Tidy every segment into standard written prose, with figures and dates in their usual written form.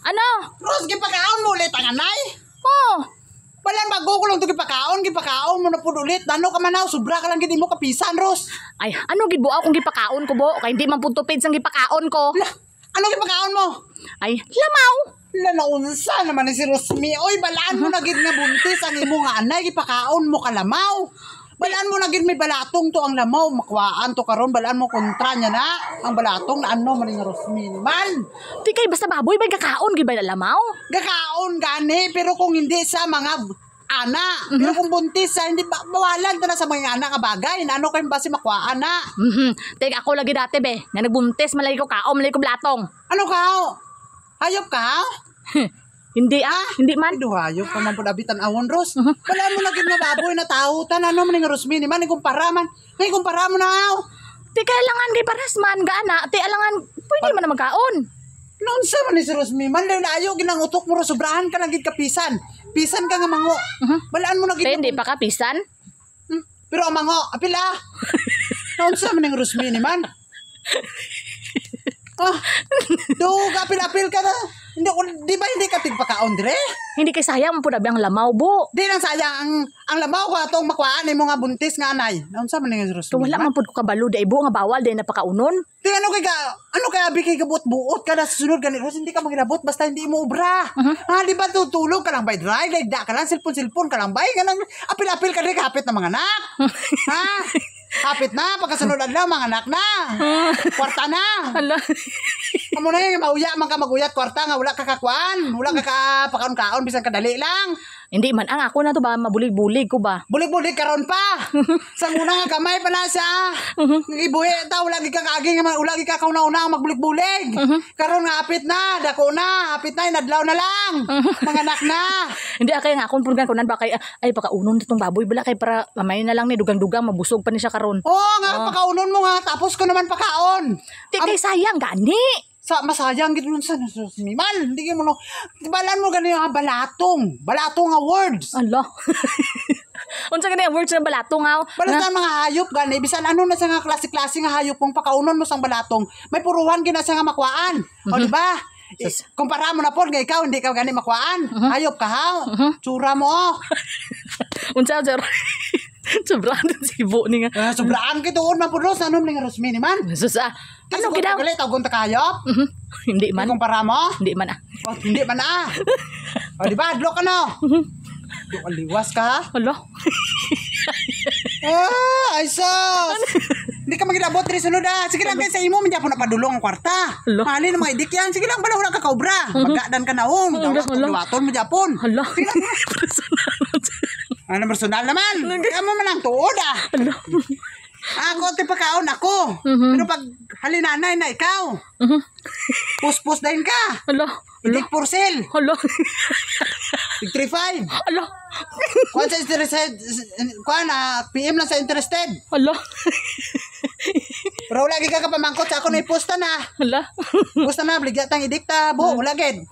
Ano? Ros, gipakaon mo ulit ang anay. Oh. Walang bago ko lang ito gipakaon mo na po ulit. Ano ka manaw, sobra ka lang gini mo kapisan, Ros. Ay, ano gibuaw kung gipakaon ko bo? Kay hindi man puntupid sang gipakaon ko. Ano gipakaon mo? Ay, lamaw. Naunsa naman ni si Rosmi. Oy, balaan mo na gid nga buntis ang imo nga anay, gipakaon mo kalamaw. Balaan mo na gid may balatong to ang lamaw, makwaan to karon, balaan mo kontra niya na. Ang balatong na ano man ni Rosmi man. Di kay basta baboy bay kakaon gid bay lamaw. Gakaon gani, pero kung hindi sa mga ana, pero kung buntis sa hindi bawalan ta na sa mga anak nga bagay, ano kay basi makwaan na. Tig ako lagi dati be, nga nagbuntis malay ko kaom, malay ko blatong. Ano ka? Hayop ka? Hindi hindi man. Ay, hayop ka man po abitan awon, Ros. Wala mo na gid nga baboy na tautan, ano man nga Rosmi ni man ikumpara man. Ngay kumpara mo na aw. Ti kailangan kay paras man gaana, ti alangan pwede man na magkaon. Noon sa man ni si Rosmi, man layo ginang utok mo, sobrahan ka lang gid kapisan. Pisan ka nga mango. Balaan mo na gid. Ti hindi pa kapisan. Pero ang mango, apil Noon sa man ni Rosmi ni man. Do kapil-apil ka na. Hindi ko, di ba hindi ka tigpakaon dire? Hindi kay sayang man pud abi ang lamaw bo. Di lang sayang ang lamaw ko atong makwaan mo nga buntis nga anay. Noon sa man ni Rosmi. So wala man pud ko kabalo dai bo nga bawal dai napakaunon. Di ano kay abi kay gabot-buot ka na sa sunod ganito. Hindi ka magilabot basta hindi mo ubra. Di ba tutulog ka lang bay dry, da ka lang cellphone ka lang bay ganang apil-apil ka rin kapit ng mga anak. Kapit na pagkasunod adlaw mga anak na. Kwarta na. Hala. Amo na yung mauya man ka maguyat kwarta nga wala ka kakwan, wala ka pakaon-kaon bisan kadali lang. Hindi man ang ako na to ba mabulig-bulig ko ba. Bulig-bulig karon pa. Sa una nga kamay pa na siya. Ibuhi ta wala gi ka kaagi nga wala gi ka kauna-una magbulig-bulig. Karon nga apit na, dako na, apit na inadlaw na lang. Mga anak na. Hindi akay nga akong purgan kunan ba kay ay pakaunon itong baboy bala kay para mamay na lang ni dugang-dugang mabusog pa ni siya karon. Oo nga pakaunon mo nga tapos ko naman pakaon. Di kay sayang gani. Sa masayang gid nun sa man, hindi mo no. Balan mo gani nga balatong nga words. Allah. Unsa gani ang words ng balatong aw? Balatan mga hayop gani bisan ano na sa nga klase-klase nga hayop kung pakaunon mo sang balatong, may puruhan gina sa nga makwaan. O di ba? Kumpara mo na pod nga ikaw hindi ka gani makwaan. Hayop ka ha. Tsura mo. Unsa sir? Sobrang sibo ni nga. Sobraan kay tuon man pud Ros, ano man nga Rosmi ni man. Susa. Ano gidaw? Galit tawgon ta kayop. Hindi man. Kumpara mo? Hindi man Hindi man O di ba adlok ano? Di aliwas ka. Hala. Ay sos. Hindi ka magilabot rin sunod Sige lang kayo sa imo, hindi po napadulong ang kwarta. Mali na mga idik yan. Sige lang, wala ka kaubra. Magadan ka na Luwaton mo Japon. Hala. Ano, personal naman. Kaya mo man ang tuod Hala. Ako, tipakaon ako. Pero pag halinanay na ikaw. Puspos din ka. Hala. Idik for sale. Hala. Tig 3.5. Hala. Kuan sa interested, kuan PM lang sa interested. Hala. Pero wala gid ka pamangkot sa ako na iposta na. Hala. Posta na, bligya tang idikta, bo, wala gid.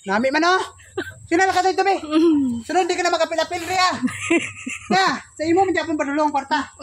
Nami man Sinala ka dito be. Sunod di ka na makapil-apil riya. Sa imo man Japon padulong kwarta.